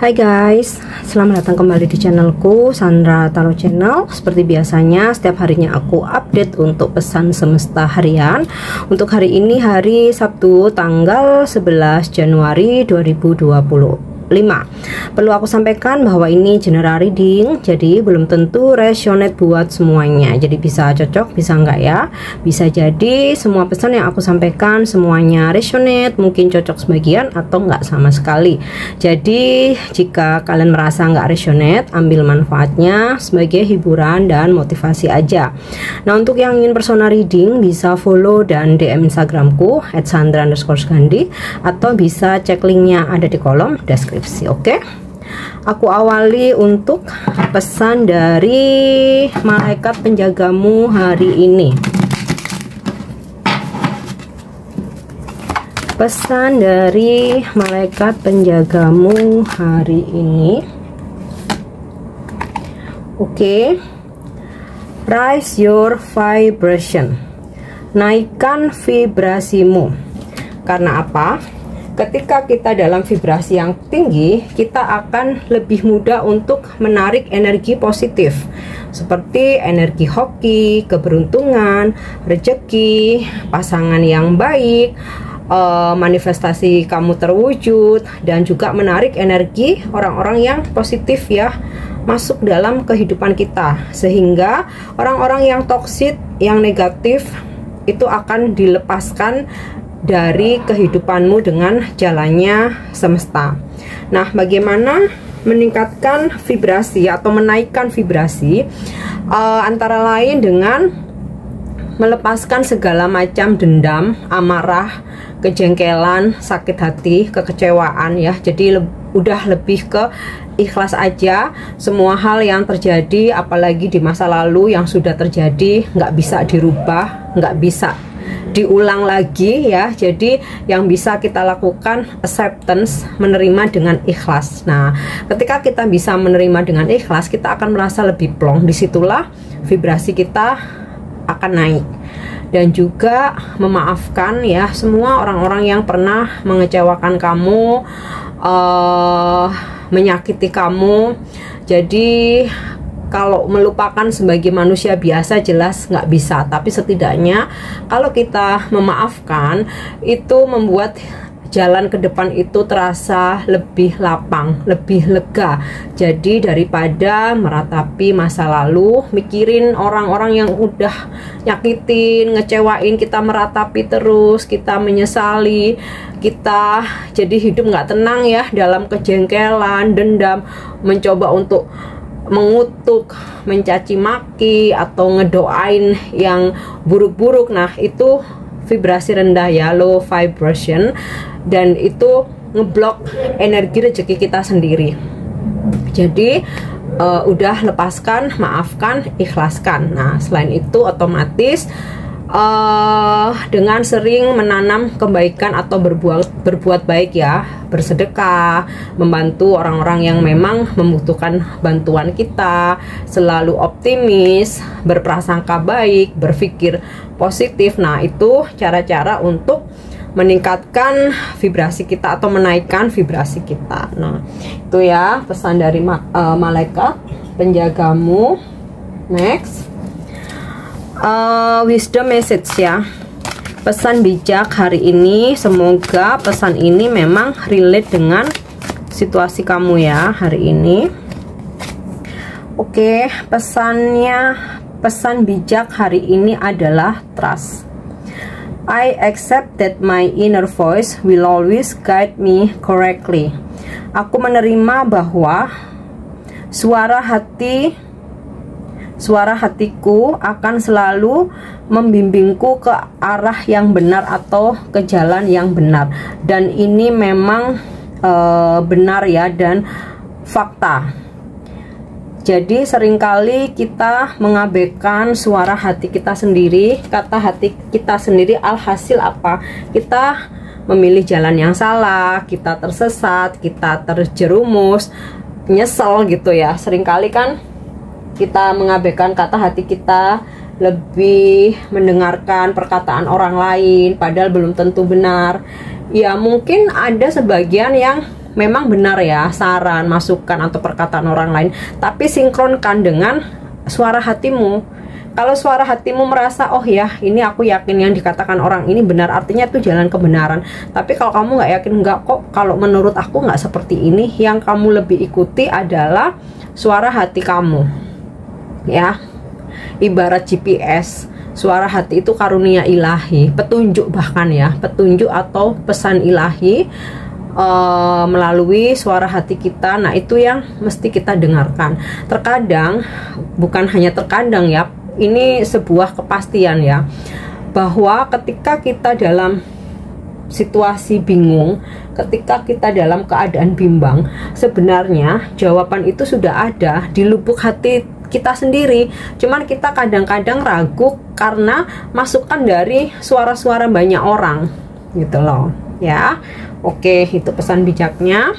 Hai guys, selamat datang kembali di channelku Sandra Tarot Channel. Seperti biasanya setiap harinya aku update untuk pesan semesta harian. Untuk hari ini hari Sabtu tanggal 11 Januari 2025. Perlu aku sampaikan bahwa ini general reading, jadi belum tentu resonate buat semuanya. Jadi bisa cocok, bisa enggak ya. Bisa jadi semua pesan yang aku sampaikan semuanya resonate, mungkin cocok sebagian atau enggak sama sekali. Jadi jika kalian merasa enggak resonate, ambil manfaatnya sebagai hiburan dan motivasi aja. Nah, untuk yang ingin personal reading bisa follow dan DM Instagramku @sandra_gandhi atau bisa cek linknya ada di kolom deskripsi. Oke, aku awali untuk pesan dari malaikat penjagamu hari ini. Pesan dari malaikat penjagamu hari ini. Oke, raise your vibration. Naikkan vibrasimu. Karena apa? Ketika kita dalam vibrasi yang tinggi, kita akan lebih mudah untuk menarik energi positif seperti energi hoki, keberuntungan, rezeki, pasangan yang baik, manifestasi kamu terwujud, dan juga menarik energi orang-orang yang positif ya masuk dalam kehidupan kita, sehingga orang-orang yang toksik, yang negatif itu akan dilepaskan dari kehidupanmu dengan jalannya semesta. Nah, bagaimana meningkatkan vibrasi atau menaikkan vibrasi? Antara lain dengan melepaskan segala macam dendam, amarah, kejengkelan, sakit hati, kekecewaan ya. Jadi udah lebih ke ikhlas aja. Semua hal yang terjadi, apalagi di masa lalu yang sudah terjadi, nggak bisa dirubah, nggak bisa diulang lagi ya. Jadi yang bisa kita lakukan acceptance, menerima dengan ikhlas. Nah, ketika kita bisa menerima dengan ikhlas, kita akan merasa lebih plong. Disitulah vibrasi kita akan naik. Dan juga memaafkan ya semua orang-orang yang pernah mengecewakan kamu, menyakiti kamu. Jadi kalau melupakan sebagai manusia biasa jelas nggak bisa, tapi setidaknya kalau kita memaafkan itu membuat jalan ke depan itu terasa lebih lapang, lebih lega. Jadi daripada meratapi masa lalu, mikirin orang-orang yang udah nyakitin, ngecewain, kita meratapi terus, kita menyesali, kita jadi hidup nggak tenang ya dalam kejengkelan, dendam, mencoba untuk mengutuk, mencaci maki atau ngedoain yang buruk-buruk. Nah, itu vibrasi rendah ya, low vibration, dan itu ngeblok energi rezeki kita sendiri. Jadi udah lepaskan, maafkan, ikhlaskan. Nah, selain itu otomatis dengan sering menanam kebaikan atau berbuat baik ya, bersedekah, membantu orang-orang yang memang membutuhkan bantuan kita, selalu optimis, berprasangka baik, berpikir positif. Nah, itu cara-cara untuk meningkatkan vibrasi kita atau menaikkan vibrasi kita. Nah, itu ya pesan dari malaikat penjagamu. Next, wisdom message ya, pesan bijak hari ini. Semoga pesan ini memang relate dengan situasi kamu ya hari ini. Oke, pesan bijak hari ini adalah trust. I accept that my inner voice will always guide me correctly. Aku menerima bahwa suara hatiku akan selalu membimbingku ke arah yang benar atau ke jalan yang benar. Dan ini memang benar ya, dan fakta. Jadi seringkali kita mengabaikan suara hati kita sendiri, kata hati kita sendiri. Alhasil apa? Kita memilih jalan yang salah, kita tersesat, kita terjerumus, nyesel gitu ya. Seringkali kan kita mengabaikan kata hati kita, lebih mendengarkan perkataan orang lain padahal belum tentu benar. Ya, mungkin ada sebagian yang memang benar ya, saran, masukan atau perkataan orang lain, tapi sinkronkan dengan suara hatimu. Kalau suara hatimu merasa, oh ya, ini aku yakin yang dikatakan orang ini benar, artinya itu jalan kebenaran. Tapi kalau kamu nggak yakin, nggak kok, kalau menurut aku nggak seperti ini, yang kamu lebih ikuti adalah suara hati kamu. Ya, ibarat GPS, suara hati itu karunia ilahi, petunjuk bahkan ya, petunjuk atau pesan ilahi melalui suara hati kita. Nah, itu yang mesti kita dengarkan. Terkadang, bukan hanya terkadang ya, ini sebuah kepastian ya, bahwa ketika kita dalam situasi bingung, ketika kita dalam keadaan bimbang, sebenarnya jawaban itu sudah ada di lubuk hati kita sendiri. Cuman kita kadang-kadang ragu karena masukan dari suara-suara banyak orang gitu loh ya. Oke, itu pesan bijaknya.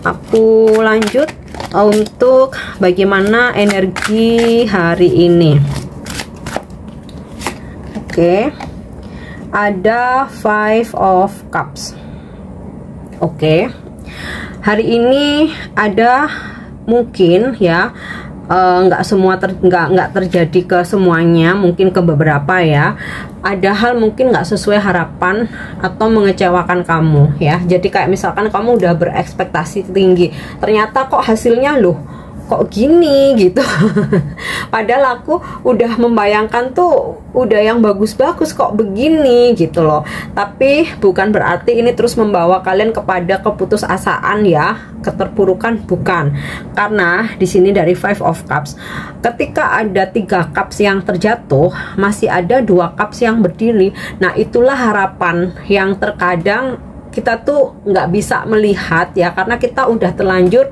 Aku lanjut untuk bagaimana energi hari ini. Oke, ada Five of Cups. Oke, hari ini ada mungkin ya, nggak semua nggak terjadi ke semuanya, mungkin ke beberapa ya. Ada hal mungkin nggak sesuai harapan atau mengecewakan kamu ya. Jadi kayak misalkan kamu udah berekspektasi tinggi, ternyata kok hasilnya loh kok gini gitu. Padahal aku udah membayangkan tuh udah yang bagus-bagus kok begini gitu loh. Tapi bukan berarti ini terus membawa kalian kepada keputusasaan ya, keterpurukan, bukan. Karena di sini dari Five of Cups, ketika ada 3 cups yang terjatuh, masih ada 2 cups yang berdiri. Nah, itulah harapan yang terkadang kita tuh nggak bisa melihat ya, karena kita udah terlanjur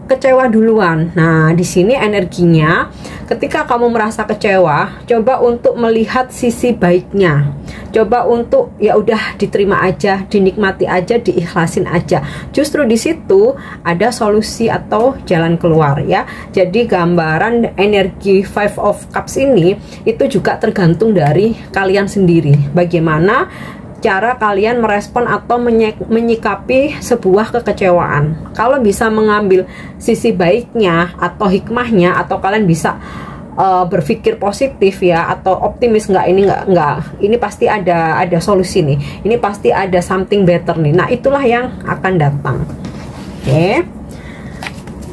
kecewa duluan. Nah, di sini energinya, ketika kamu merasa kecewa, coba untuk melihat sisi baiknya. Coba untuk ya udah diterima aja, dinikmati aja, diikhlasin aja. Justru di situ ada solusi atau jalan keluar ya. Jadi gambaran energi Five of Cups ini itu juga tergantung dari kalian sendiri. Bagaimana cara kalian merespon atau menyikapi sebuah kekecewaan. Kalau bisa mengambil sisi baiknya atau hikmahnya, atau kalian bisa berpikir positif ya, atau optimis, ini pasti ada solusi nih, ini pasti ada something better nih. Nah, itulah yang akan datang. Oke.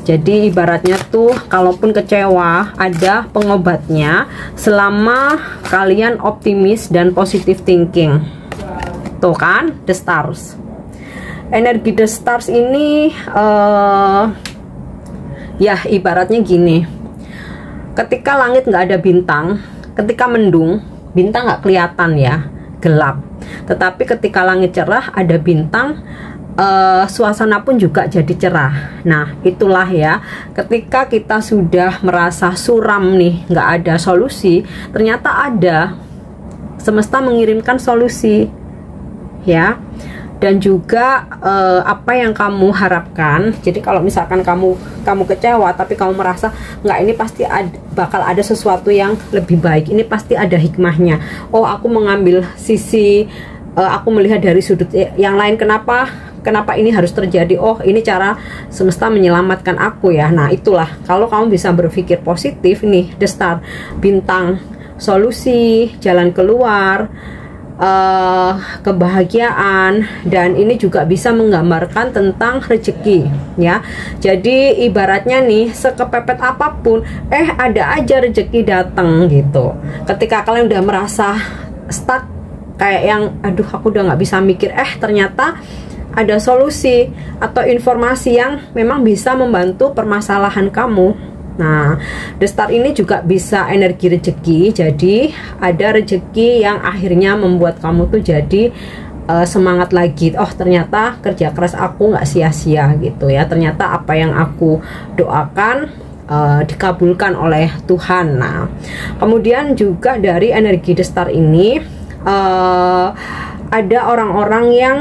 Jadi ibaratnya tuh, kalaupun kecewa, ada pengobatnya selama kalian optimis dan positive thinking. Tuh kan, The Stars. Energi The Stars ini ya ibaratnya gini. Ketika langit nggak ada bintang, ketika mendung, bintang nggak kelihatan ya, gelap. Tetapi ketika langit cerah, ada bintang, suasana pun juga jadi cerah. Nah, itulah ya, ketika kita sudah merasa suram nih, nggak ada solusi, ternyata ada, semesta mengirimkan solusi ya. Dan juga apa yang kamu harapkan. Jadi kalau misalkan kamu kecewa, tapi kamu merasa nggak, ini pasti bakal ada sesuatu yang lebih baik, ini pasti ada hikmahnya. Oh, aku mengambil sisi, aku melihat dari sudut yang lain, kenapa ini harus terjadi. Oh, ini cara semesta menyelamatkan aku ya. Nah, itulah, kalau kamu bisa berpikir positif nih, The Star, bintang, solusi, jalan keluar, kebahagiaan. Dan ini juga bisa menggambarkan tentang rezeki ya. Jadi ibaratnya nih, sekepepet apapun ada aja rezeki datang gitu. Ketika kalian udah merasa stuck, kayak yang aduh aku udah nggak bisa mikir, ternyata ada solusi atau informasi yang memang bisa membantu permasalahan kamu. Nah, The Star ini juga bisa energi rezeki. Jadi ada rezeki yang akhirnya membuat kamu tuh jadi semangat lagi. Oh, ternyata kerja keras aku nggak sia-sia gitu ya. Ternyata apa yang aku doakan dikabulkan oleh Tuhan. Nah, kemudian juga dari energi The Star ini ada orang-orang yang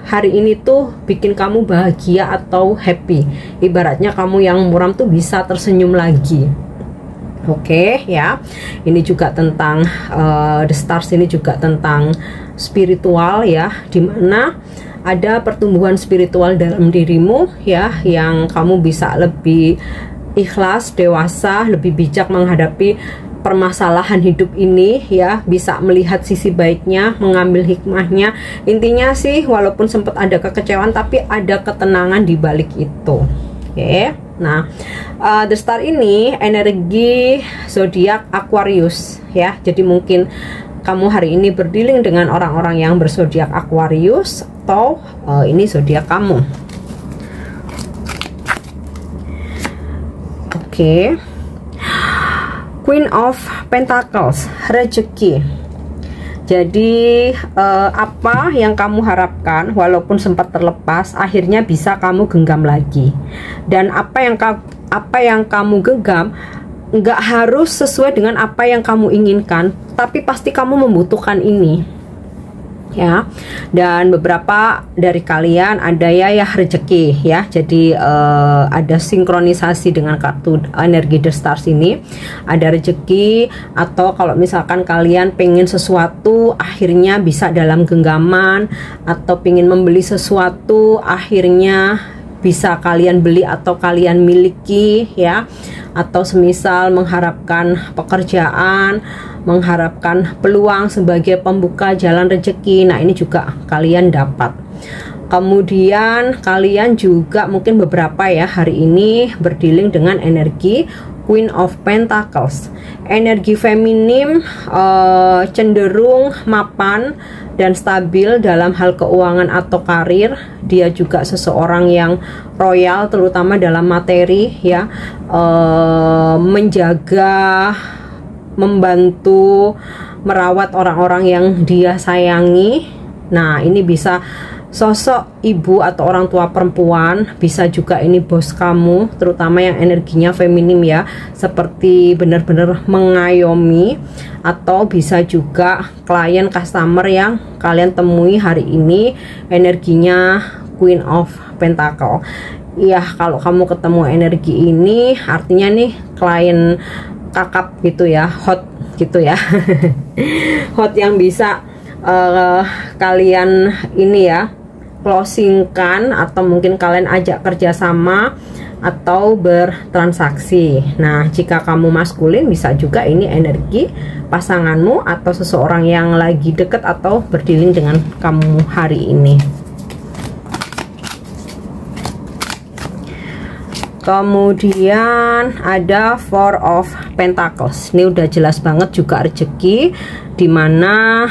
hari ini tuh bikin kamu bahagia atau happy. Ibaratnya kamu yang muram tuh bisa tersenyum lagi. Oke ya. Ini juga tentang The Stars ini juga tentang spiritual ya, dimana ada pertumbuhan spiritual dalam dirimu ya, yang kamu bisa lebih ikhlas, dewasa, lebih bijak menghadapi permasalahan hidup ini ya, bisa melihat sisi baiknya, mengambil hikmahnya. Intinya sih walaupun sempat ada kekecewaan tapi ada ketenangan di balik itu. Oke. Nah, The Star ini energi zodiak Aquarius ya. Jadi mungkin kamu hari ini berdealing dengan orang-orang yang berzodiak Aquarius, atau ini zodiak kamu. Oke. Queen of Pentacles, rezeki. Jadi apa yang kamu harapkan walaupun sempat terlepas, akhirnya bisa kamu genggam lagi. Dan apa yang kamu genggam nggak harus sesuai dengan apa yang kamu inginkan, tapi pasti kamu membutuhkan ini ya. Dan beberapa dari kalian ada ya rezeki ya. Jadi ada sinkronisasi dengan kartu energi The Stars ini, ada rezeki. Atau kalau misalkan kalian pengen sesuatu akhirnya bisa dalam genggaman, atau pengen membeli sesuatu akhirnya bisa kalian beli atau kalian miliki ya. Atau semisal mengharapkan pekerjaan, mengharapkan peluang sebagai pembuka jalan rezeki, nah ini juga kalian dapat. Kemudian kalian juga mungkin beberapa ya hari ini berdealing dengan energi Queen of Pentacles. Energi feminim, cenderung mapan dan stabil dalam hal keuangan atau karir. Dia juga seseorang yang royal, terutama dalam materi ya, menjaga, membantu, merawat orang-orang yang dia sayangi. Nah ini bisa sosok ibu atau orang tua perempuan, bisa juga ini bos kamu, terutama yang energinya feminim ya, seperti benar-benar mengayomi. Atau bisa juga klien customer yang kalian temui hari ini, energinya Queen of Pentacle. Ya kalau kamu ketemu energi ini artinya nih klien kakap gitu ya, hot gitu ya. Hot yang bisa kalian ini ya closingkan, atau mungkin kalian ajak kerjasama atau bertransaksi. Nah jika kamu maskulin bisa juga ini energi pasanganmu atau seseorang yang lagi deket atau berdealing dengan kamu hari ini. Kemudian ada Four of Pentacles. Ini udah jelas banget juga rezeki, dimana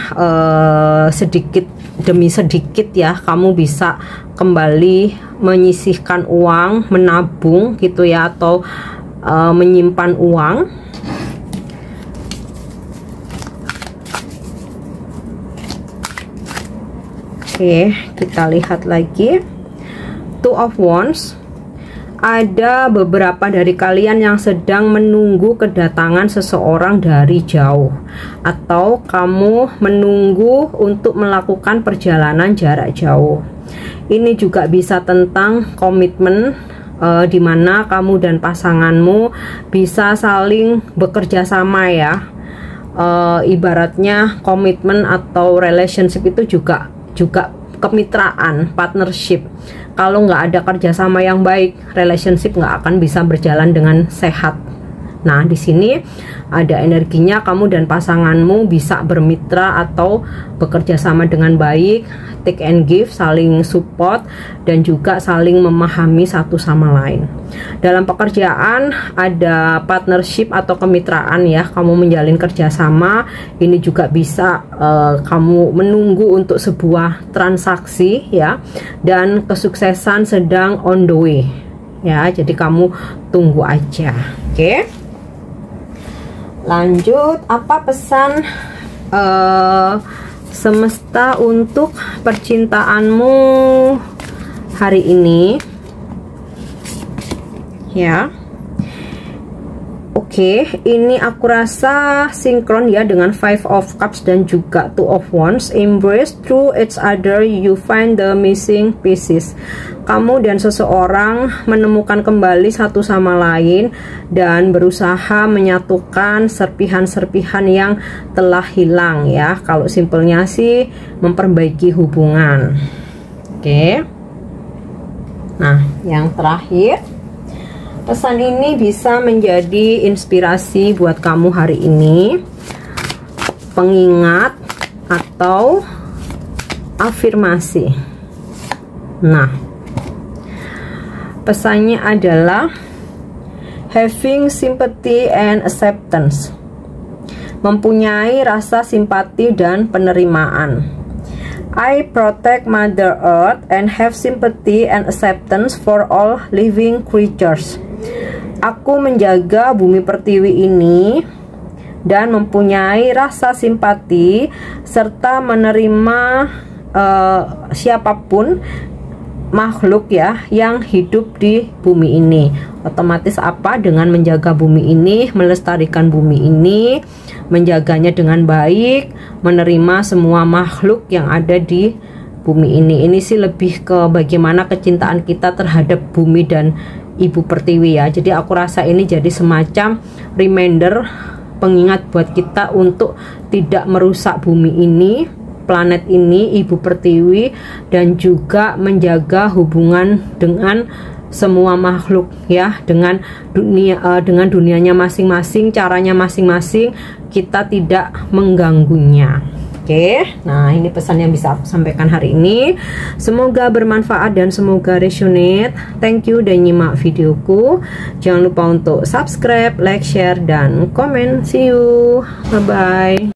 sedikit demi sedikit ya kamu bisa kembali menyisihkan uang, menabung gitu ya, atau menyimpan uang. Oke, kita lihat lagi Two of Wands. Ada beberapa dari kalian yang sedang menunggu kedatangan seseorang dari jauh, atau kamu menunggu untuk melakukan perjalanan jarak jauh. Ini juga bisa tentang komitmen, dimana kamu dan pasanganmu bisa saling bekerja sama ya. Ibaratnya komitmen atau relationship itu juga kemitraan, partnership. Kalau nggak ada kerjasama yang baik, relationship nggak akan bisa berjalan dengan sehat. Nah di sini ada energinya kamu dan pasanganmu bisa bermitra atau bekerja sama dengan baik, take and give, saling support dan juga saling memahami satu sama lain. Dalam pekerjaan ada partnership atau kemitraan ya, kamu menjalin kerjasama. Ini juga bisa kamu menunggu untuk sebuah transaksi ya, dan kesuksesan sedang on the way ya, jadi kamu tunggu aja. Oke, lanjut, apa pesan semesta untuk percintaanmu hari ini ya? Oke, ini aku rasa sinkron ya dengan Five of Cups dan juga Two of Wands. Embrace through each other, you find the missing pieces. Kamu dan seseorang menemukan kembali satu sama lain dan berusaha menyatukan serpihan-serpihan yang telah hilang ya. Kalau simpelnya sih memperbaiki hubungan. Oke. Nah, yang terakhir, pesan ini bisa menjadi inspirasi buat kamu hari ini, pengingat atau afirmasi. Nah, pesannya adalah having sympathy and acceptance, mempunyai rasa simpati dan penerimaan. I protect Mother Earth and have sympathy and acceptance for all living creatures. Aku menjaga bumi pertiwi ini dan mempunyai rasa simpati serta menerima siapapun makhluk ya yang hidup di bumi ini. Otomatis apa? Dengan menjaga bumi ini, melestarikan bumi ini, menjaganya dengan baik, menerima semua makhluk yang ada di bumi ini. Ini sih lebih ke bagaimana kecintaan kita terhadap bumi dan Ibu Pertiwi ya. Jadi aku rasa ini jadi semacam reminder, pengingat buat kita untuk tidak merusak bumi ini, planet ini, Ibu Pertiwi, dan juga menjaga hubungan dengan semua makhluk ya, dengan dunianya masing-masing, caranya masing-masing, kita tidak mengganggunya. Oke, nah ini pesan yang bisa aku sampaikan hari ini. Semoga bermanfaat dan semoga resonate. Thank you udah nyimak videoku. Jangan lupa untuk subscribe, like, share, dan komen. See you, bye bye.